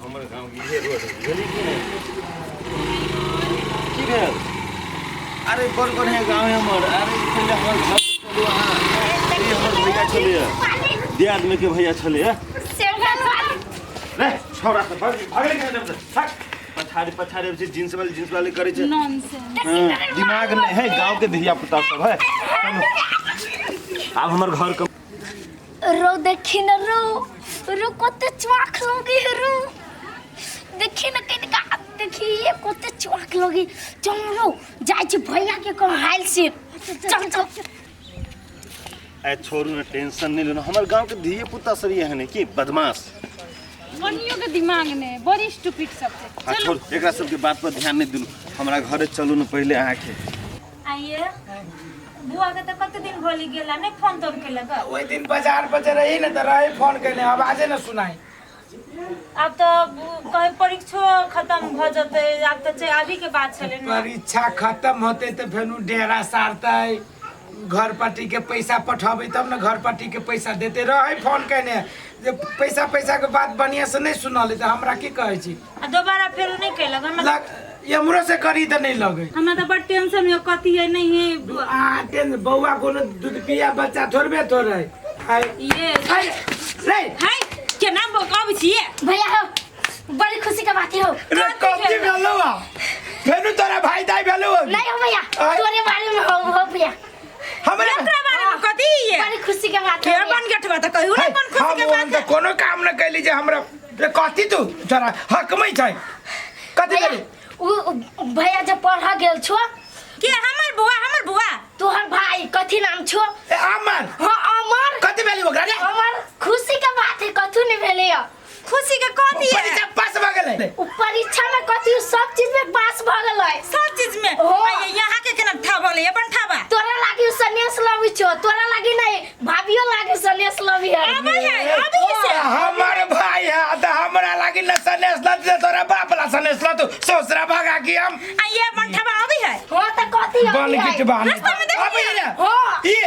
हमर गांव ये रोड गली की भेल अरे बड़ बढ़िया गांव है हमर अरे पहले हमर घर चलो हां ये हमर भैया छले दियाद में के भैया छले रे छोरा से भागले के भाग पछाड़ी जींस वाले करे छे नॉनसेंस दिमाग में है गांव के धिया पुता सब है अब हमर घर का रो देखी न रो कते चवाख लोगी रो देखी न कनिका देखी ये कते चवाख लोगी चलो जाय छी भैया के कम हाल से चल ए छोरू न टेंशन नहीं लेना हमर गांव के धिया पुता सब ये है ने की बदमाश बनियो के दिमाग में बड़ी स्टूपिड सब से चलो छोड़ एकरा सब के बात पर ध्यान नहीं दिनु हमरा घरे चलू न पहले आके आइए बुआ के तो कते दिन भोली गेला नहीं फोन तोड़ के लगा ओई दिन बाजार बजे रही न त रहे फोन करने आवाजे न सुनाई अब तो कहीं परीक्षा खत्म भ जते अब तो चे अभी के बात चले ना परीक्षा खत्म होते त फेनु डेरा सारतै घर पार्टी के पैसा पठाबे तब न घर पार्टी के पैसा देते रहे फोन करने जे पैसा के बात बढ़िया से नहीं सुनले त हमरा की कहै छी दोबारा फिर नहीं के लगा ये हमरो से करी त नहीं लगे हमरा तो बड़ टेंशन में कथी है नहीं है आ टेंशन बौआ कोनो दूध पिया बच्चा थोड़बे थोड़े हाय ये रे हाय के नाम बताब छिए भैया हो बड़ी खुशी का बात हो रे कथी भेलवा फेनु तोरा भाई दाई भेलौ नहीं हो भैया तोरे बारे में हो भैया हमरा एकरा बारे में कथी है बड़ी खुशी का बात के बन गठवा त कहू ना कौन खुशी के बात हम त कोनो काम न कैली जे हमरा कथी तू तोरा हक में छै कथी करी उ भैया जब पढ़ा गेल छो के हमर बुआ तोहर भाई कथी नाम छो अमर हां अमर कथी भेली ओकरा रे अमर खुशी का बात है कथू नहीं भेले खुशी के कथी है परीक्षा पास भ गेलै परीक्षा में कथी सब चीज में पास भ गेलै सब चीज में यहाँ के केना ठा भले अपन ठाबा तोरा लागी सन्यास लवी छो तोरा लागी नहीं भाभियो लागी सन्यास लवी है अभी से हमर भाई है त हमरा लागी न सनेस ल दे तोरा बाप ला सनेस ल तू ससुरा भागा की हम ये अपन ठाबा अभी है हो त कथी बन के बहाने रास्ता में देखिए। अभी रे हां ये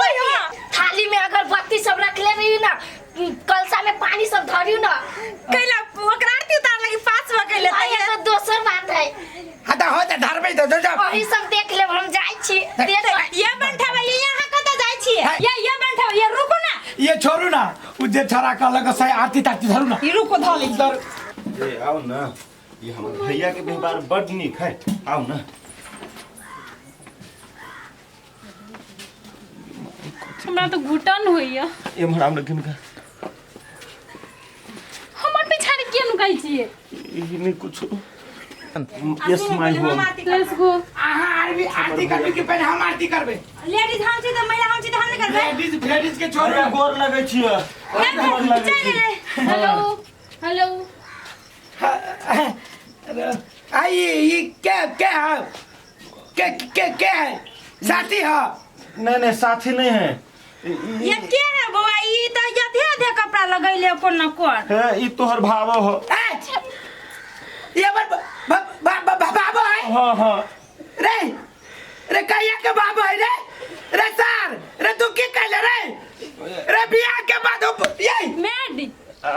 भैया थाली में अगर बत्ती सब रख ले रही ना कलसा में पानी सब धरियो ना कैला ओकरा आरती उतार लगी पास भ कैले ये तो दोसर बात है हटा हो त धरबे त जा वही सब देख ले हम जाई छी ये बंठावा ये यहाँ कत जाई छी ये बंठावा ये रुको ना ये छोड़ू ना उ जे छरा का लग सही आरती तारती धरू ना ये रुको धले ए आओ ना ये हमर भैया के व्यवहार बड़ नीक है आओ ना हमरा तो घुटन होइया ए हमरा हमरा किनका हमर पिछाड़ी के नुकाई छिए ई नहीं कुछ yes my home let's go आहा आरती करबे कि पहले हम आरती करबे लेडीज हम छी त महिला हम छी त हम नहीं करबे लेडीज के छोड़ अरे गोर लगे छिए गोर लगे छिए हेलो आई ये क्या है क्या है साथी है नहीं साथी नहीं है ये के है बउआ ई त यथे कपड़ा लगैले कोन न कोन है ई तोहर भाव हो ये बाबा है हां रे कहिया के बाबा है रे सर रे तू की कहले रे बियाह के बाद ये मैड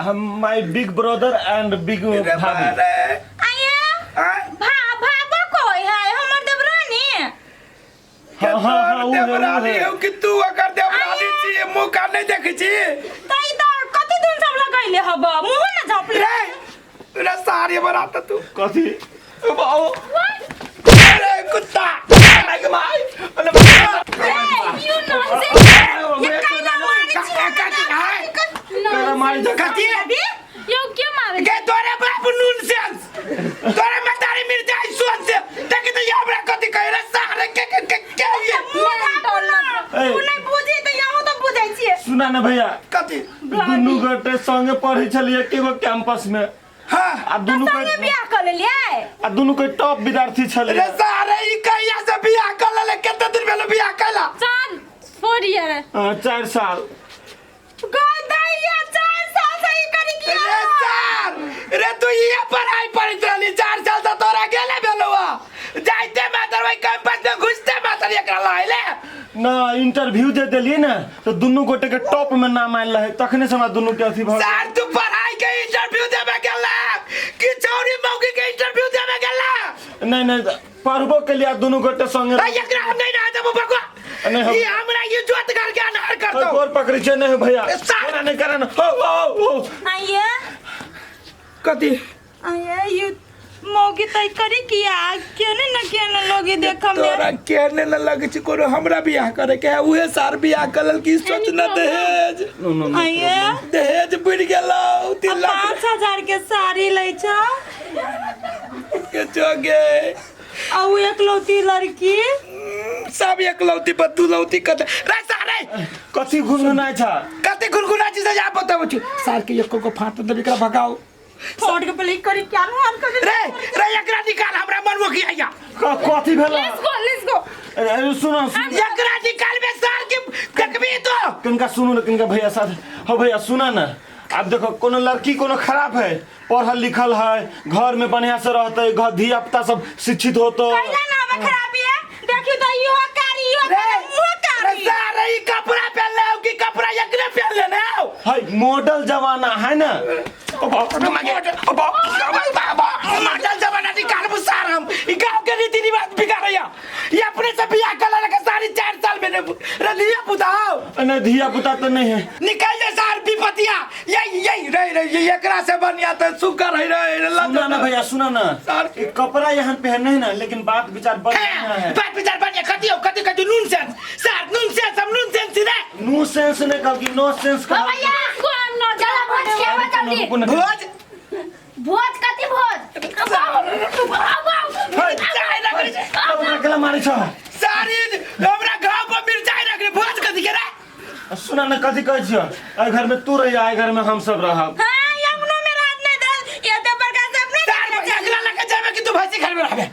हम my big brother and big भाभी आया भाबो कोई है हमर देवरानी हां देवरानी हो कि तू अगर देवरानी छी मुंह का नहीं देखै छी तई त कति दिन सब लगैले हब मुंह न झपले रे सारी बनाता तू कथी बाओ अरे कुत्ता लग माय यू नॉनसेंस ये काला मारी छी तेरा मार कथी यो के मारे के तोरे बाप नॉनसेंस तोरे में तारी मिल जाए सोच से देख तो ये हमरा कथी कह रे सारे के ये तू नहीं बुझी त यहाँ तो बुझै छी सुना ना भैया कथी दुनू गोटे संगे पढ़ै छलिए केगो कैंपस में हां आ दुनू संगे के बियाह कर लेलिए आ दुनू के टॉप विद्यार्थी छलिए रे सारे ई कहिया से बियाह कर ले केते दिन भेल बियाह कैला चल 4 ईयर 4 साल गदैया 4 साल से ई करी की रे सर रे तू ये पढ़ाई पढ़ित रहली 4 साल से तोरा गेले भेलवा जाइते मातर भाई कैंपस में घुसते मातर एकरा लाइले ना इंटरव्यू दे देलिए ना तो दुनू गोटे के टॉप में नाम आइल रहे तखने से हमरा दुनू के अथी भ सर तू पढ़ाई के इंटरव्यू देबे गेला नहीं नहीं पढ़बो के लिए दोनों गोटे संगे एकरा हम नहीं रह देबो बको नहीं ये हमरा इज्जत करके अनहार कर दो गोर पकड़ी छे नहीं भैया कोना नहीं करे ना हो आइए कथी आइए यू मोगी तय करी किया केने न केने लोगी देखम तोरा केने न लगे छी कोनो हमरा बियाह करे के उहे सार बियाह करल की सोच न दहेज आइए दहेज बुढ़ गेलौ 3 लाख 5000 के साड़ी लै छ के जोगे औ एकलौती लड़की सब एकलौती पर तू लौती कत रे सारे कथी गुनगुनाय छ कते गुनगुना छी से जा बताबो छी सार के एको को फाट दे एकरा भगाओ फोड़ के प्ले करी क्या नु हम कर रे रे एकरा निकाल हमरा मनमो की आया कथी भेल लेट्स गो अरे सुनो एकरा निकाल में सार के देखबी तो किनका सुनो ना किनका भैया साथ हो भैया सुना ना आप देखो कोनो लड़की कोनो खराब है पढ़ल लिखल है घर में बढ़िया से रहते घर धिया पुता सब शिक्षित होतो कैला ना बा खराबी है देखियो त यो कारी यो मुंह कारी सारे ई कपड़ा पहन ले कि कपड़ा एकरे पहन ले ना है मॉडल जमाना है ना मॉडल जमाना निकाल बुसार हम ई गांव के रीति रिवाज बिगाड़या ये अपने से बियाह कर लगा सारी 4 साल में रे धिया पुता नहीं धिया पुता तो नहीं है निकाल दे सार विपतिया यही रे ये एकरा से बनिया तो सुकर है रे सुना ना भैया सुना ना कपड़ा यहाँ पहने है ना लेकिन बात विचार बढ़िया है बात विचार बढ़िया कति नॉनसेंस सार नॉनसेंस हम नॉनसेंस रे नो सेंस नहीं कहोगी नो सेंस का भैया कौन न चला भोज खेवा जल्दी भोज भोज कति भोज अब अकेला मारे छ सारी हमरा गांव पर मिर्चाई रख रे भोज कथि के रे सुना ना कथी कहै छियो ए घर में तू रही आए घर में हम सब रहब हां यमुनो में रात नहीं दल ये तो बड़का सब नहीं सार अगला लगे जाबे कि तू भैंसी घर में रहबे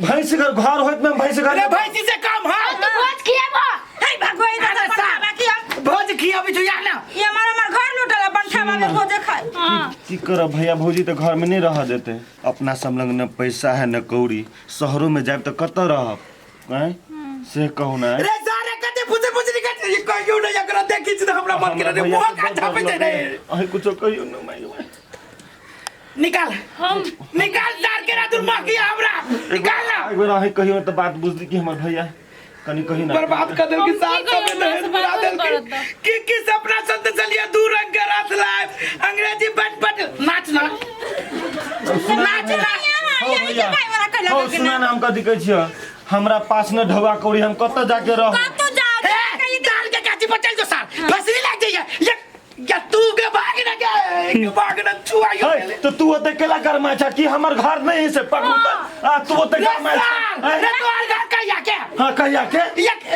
भैंस घर होत में भैंस घर अरे भैंसी से काम है तो भोज खियाबो हे भगवाई दादा पटावा की हम भोज खियाबी जो ना ये हमारा घर लुटला बनठावा में भोजे खाए हां की कर भैया भौजी तो घर में नहीं रह देते अपना सब लग न पैसा है न कौड़ी शहरों में जाब तो कत रहब हैं से कहू ना रे सारे कते पूछे निकल ये कहियो ना एकरा देखि छ हमरा मन के रे मुंह का छापे दे रे अहि कुछ कहियो न माई निकाल सार के रात मां की हमरा निकाल ना एक बार अहि कहियो तो बात बुझली कि हमर भैया कनी कही ना बर्बाद कर देल की साथ सब दहेज बुरा देल की सपना संत चलिए दूर रंग के रात लाइव अंग्रेजी बट नाच ना हो भैया हो सुना ना हम कथी कहै छियो हमरा पास न ढवा कौड़ी हम कत जाके रह तो जाओ कहीं डाल के काची बचल जो सार फसली लग जाइए या तू के भाग न छुआयो तो तू ओते केला गरमा छ कि हमर घर नहीं से पकड़ आ तू ओते गरमा रे तोर घर कहिया के हां कहिया के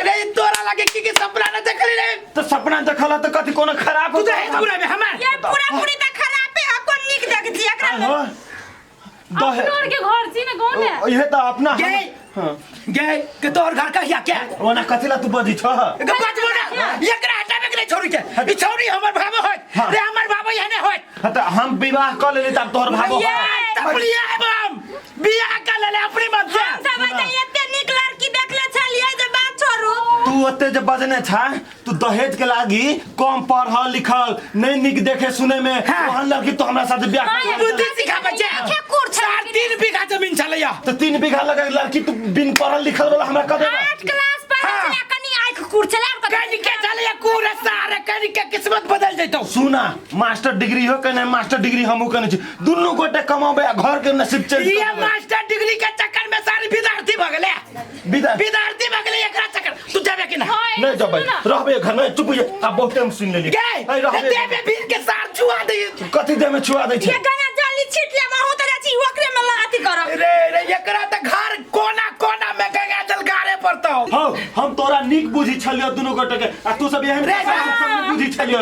रे तोरा लगे की सपना न देखली रे तो सपना देखला तो कथी कोनो खराब तू दहेज पूरा में हमार ये पूरा तो खराब है कौन निक देख छी एकरा अपनोर के घर छी न गांव ने ये तो अपना गे हां गे के तोर घर कहिया के ओना कथिला तू बजी छ बात बोला एकरा हटाबे के छोड़ी के ई छोड़ी हमर भाबो होय रे हमर भाबो यने होय त हम विवाह कर लेली तब तोहर भाबो तपलिया हम बियाह कर लेले अपनी मन से सब एते निक लड़की देखले छलिए जे बात छोड़ू तू ओते जे बजने छ तू दहेज के लागी कम पढ़ल लिखल नहीं निक देखे सुने में ओहन लड़की तो हमरा साथ ब्याह कर बुद्धि सिखा बच्चा 3 बीघा जमीन चलैया तो 3 बीघा लगा लड़की तू बिन पढ़ल लिखल वाला हमरा कर देबा 8 क्लास पढ़ले कनी आंख कुरचला कनी के चलैया पूरा सारे कनी के किस्मत बदल जइतो सुना मास्टर डिग्री हो के नहीं मास्टर डिग्री हमहू कने छी दुनु गोटे कमाबे घर के नसीब चल ये मास्टर डिग्री के चक्कर में सारी विद्यार्थी भगले विद्यार्थी भगले एकरा चक्कर तू जाबे कि ना नहीं जब रहबे घर में चुप जे अब बहुत टाइम सुन लेली ए देबे भीड़ के सार छुआ दे कथी दे में छुआ दे छी ये गंगा जली छिटले महू त जाची ओकरे में लाती कर रे एकरा त घर कोना में गंगा जल गारे पड़तो हो हम तोरा निक बुझी छलियो दुनु गोटे के आ तू सब एहन सब बुझी छलियो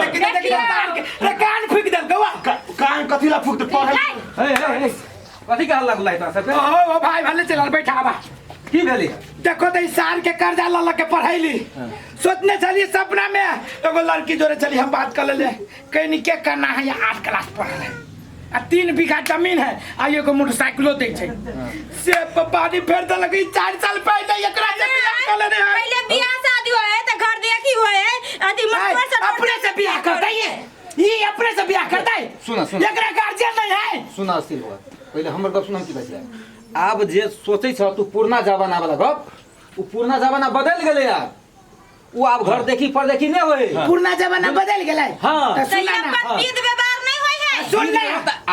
रे कान फूक दे गवा कान कथीला फूकते पढ़ल ए कथी का हल्ला गुलाई त सब ओ भाई भले चल बैठा बा की भेली देखो तो साल के कर्जा ला के पढ़ैली सोचने चली सपना में एगो लड़की जोरे चली हम बात कर ले कहीं के करना है 8 क्लास पढ़ल आ 3 बीघा जमीन है आ एगो मोटरसाइकिलो दे छै से पानी फेर दे लगी 4 साल पहले एकरा से बियाह कर ले पहले बियाह शादी होए त घर देखी होए अति मत से अपने से बियाह करता ये अपने से बियाह करता है सुना एकरा गार्जियन नहीं है सुना अस्थिर बात पहले हमर गप सुनम की बचिया आब जे सोचै छ तू पुरना जमाना वाला गप उ पुरना जमाना बदल गेलै यार उ आब घर देखी पर देखी नहीं होय पुरना जमाना बदल गेलै हां त सुन ना विध व्यवहार नहीं होय है सुन ना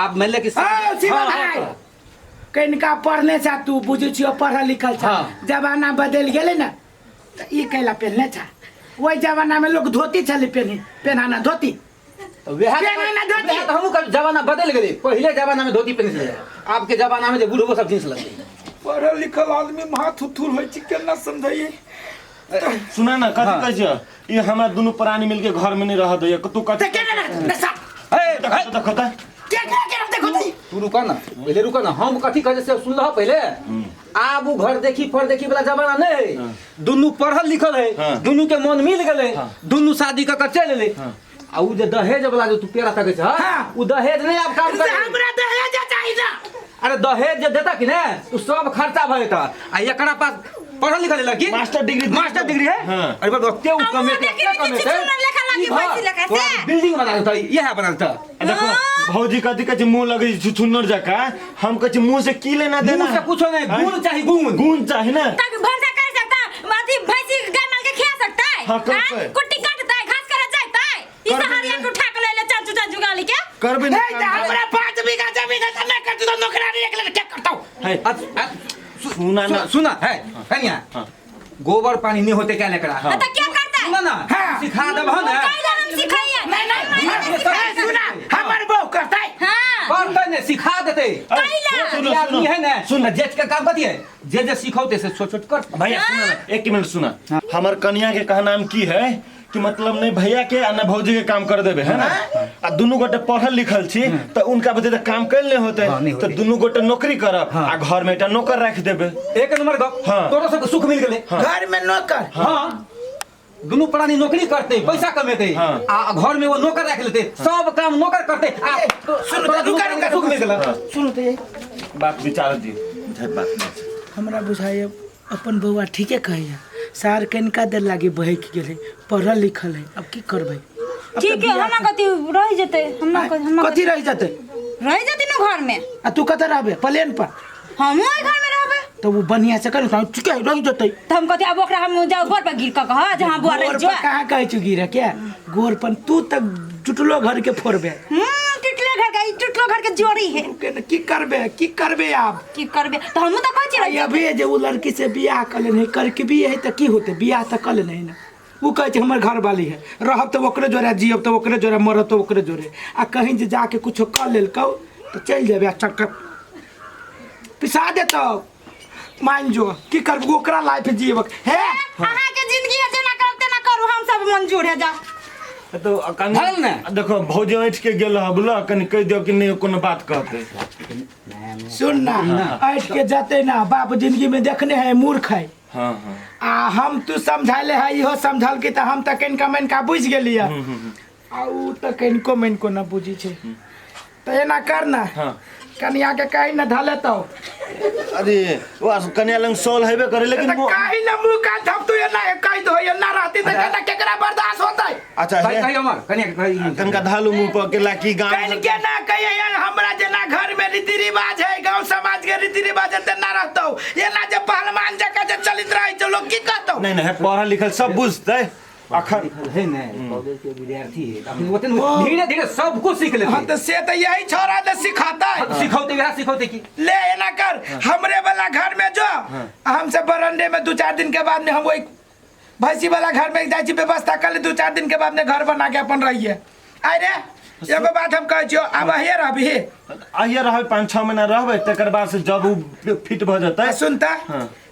आप मान ले कि शिवा भाई कनिका पढ़ने छ तू बुझै छियो पढ़ल लिखल छ जमाना बदल गेलै ना त ई कैला पहनले छ ओइ जमाना में लोग धोती छले पहनाना धोती हम जमाना बदल गए पहले जमाना में धोती पहने अब के जमाना में बूढ़ो सब जींस लगते पढ़ल लिखल आदमी हाथ उथुर होय छै केना समझाइए सुना ना कथि कहै छ ई हमरा दुनु प्राणी मिलके घर में नहीं रह दे तू कथि देखो तू रुका ना पहले रुका ना हम कथि कहे से सुन ल पहले आब उ घर देखी पर देखी वाला जमाना नहीं दुनु पढ़ल लिखल है दुनु के मन मिल गेले दुनु शादी क चल ले आ उ जे दहेज वाला जो तू पेरा तकै छ उ दहेज नहीं अब काम करे हमरा दहेज चाहिए ना अरे दहेज जे देता कि ने उ सब खर्चा भए त आ एकरा पास पढ़ल लिखल लड़की मास्टर डिग्री है अरे बाबा क्यों कमे बिल्डिंग बना देता ये है बना देता देखो भौजी कथि कहै मुंह लगे छुन्नर जका हम कहै मुंह से की लेना देना मुंह से कुछ नहीं गुण चाहिए गुण चाहिए ना तक भरसा कर सकता माथी भैंसी गाय माल के खिला सकता है हाँ, कैसे? कुट्टी काटता है घास कर जाता है इस हरिया को उठा के ले ले चाचू गाली के करबे नहीं त हमरा 5 बीघा जमीन है ना कर तू नौकरानी एक ले क्या करता है सुना है कन्या गोबर पानी नहीं होते क्या लेकर तो क्या करता है सुना ना सिखा दब ना हम सिखाइए नहीं सुना हमर बहू करता है करते ने सिखा देते आदमी है ना सुन जेठ का काम बतिए जे सिखाते से छोट छोट कर भैया सुना ना एक मिनट सुना हमर कन्या के कहना नाम की है कि मतलब नहीं भैया के ना भौजी के काम कर देबे है ना आ दुनु गोटे पढ़ल लिखल छी त उनका बदे काम कर ले होते तो दुनु गोटे नौकरी करब आ घर में एकटा नौकर रख देबे एक नंबर गप तोरो सब सुख मिल गेले घर में नौकर हां दुनु प्राणी नौकरी करते पैसा कमेते आ घर में वो नौकर रख लेते सब काम नौकर करते आ सुन रुका सुख मिल गेला सुन तो ये बात विचार दियो बात हमरा बुझाइए अपन बउआ ठीके कहैया सार कनिका देर लागी बहक गेलै पढ़ल लिखल है अब की करबै ठीक है हमरा कति रह जते हमरा कथी रह जते रह जती न घर में आ तू कत रहबे प्लेन पर हम ओइ घर में रहबे तो वो बढ़िया से कर चुके रह जते तो हम कति अब ओकरा हम जाओ गोर पर गिर क कह जहां बुआ रह जो कहां कहै छु गिरा क्या गोर पर तू तक टुटलो घर के फोड़बे टुटलो घर के जोड़ी है की करबे आप की करबे तो हम तो कहै छी अभी जे वो लड़की से बियाह कर ले करके भी है त की होते बियाह त कर ले नहीं ना वो कहै छै हमर घर वाली है रहब तो ओकरे जोरे जियब तो ओकरे जोरे मरब तो ओकरे जोरे आ कहीं जे जाके कुछो कर लेल कौ तो चल जेबे आ चक्कर पिसा दे तो मान जो की करब ओकरा लाइफ जियब है अहाँ के जिंदगी है जेना करते ना करू हम सब मंजूर है जा तो देखो भौजी ऐठ के गेल बोला कनी कह दियो कि नहीं कोनो बात कहते सुन ना ऐठ के जाते ना बाप जिंदगी में देखने है मूर्ख है हां आ हम तू समझाले है इहो समझल कि त हम त कनिका मनका बुझ गेलिया आ उ त कनिको मन को ना बुझी छै त एना करना कन्या के कहीं न धले तो अरे वो कन्या लंग सोल हेबे करे लेकिन वो कहीं न मुंह का धप तू एना कहि दो एना रहती त केना केकरा बर्दाश्त होतै अच्छा है कही हमर कन्या कनका धालू मुंह पर केला की गांव कहीं के ना कहिए यार हमरा जना घर में रीति रिवाज है गांव समाज के रीति रिवाज त ना रहतौ एना जे पहलवान जका जे चलित रहै छ लोग की कहतौ नहीं है पढ़ल लिखल सब बुझतै अखर है ना कॉलेज के विद्यार्थी है अपने वतन धीरे धीरे सब कुछ सीख लेते हां तो से तो यही छोरा ने सिखाता है सिखाते की ले ना कर हमरे वाला घर में जो हमसे बरंडे में 2-4 दिन के बाद में हम वही भैंसी वाला घर में जाई छी व्यवस्था कर ले 2-4 दिन के बाद में घर बना के अपन रहिए आइ रे एगो बात हम कहै छियो अब हियर रहबी आइए रहबै 5-6 महीना रहबै तकर बाद से जब उ फिट भ जतै सुनता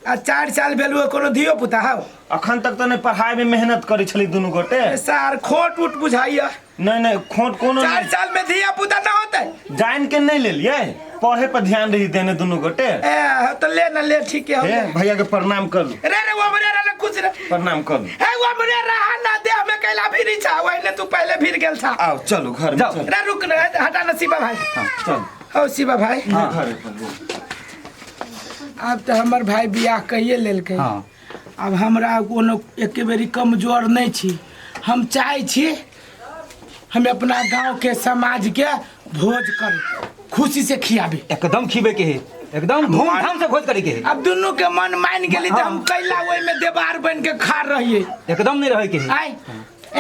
आ 4 साल भेलु कोनो धियो पुता हौ अखन तक तो नहीं पढ़ाई में मेहनत करै छली दुनु गोटे सर खोट उठ बुझाइया नहीं खोट कोनो 4 साल में धिया पुता ना होतै जान के नहीं ले लिए पढ़े पर ध्यान रही देने दुनु गोटे ए तो ले ना ले ठीक है भैया के प्रणाम कर लो रे वो मरे रे खुश रे प्रणाम कर लो ए वो मरे रहा ना दे हमें कैला फिरी छा वही तू पहले फिर गेल था आओ चलो घर में चलो रे रुक रे हटा ना शिवा भाई हां चल ओ शिवा भाई घर अब तो हमर भाई बियाह कहिए लेल के अब हमरा कोनो एक बेरी कमजोर नहीं छी हम चाहे छी हम अपना गांव के समाज के भोज कर खुशी से खियाबे एकदम खिबे के है एकदम धूमधाम से भोज करे के है। अब दोनों के मन मान गेली तो हम कैला ओइ में देवार बन के खा रहिए एकदम नहीं रहे के है। आय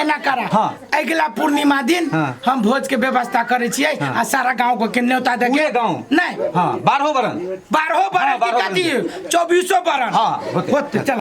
एना करा हाँ। अगला पूर्णिमा दिन हाँ। हम भोज के व्यवस्था करे छियै आ सारा गांव को के न्योता दे के पूरे गाँव? नहीं हाँ 12 बरन 12 बरन की 24 बरन हाँ, होते। चल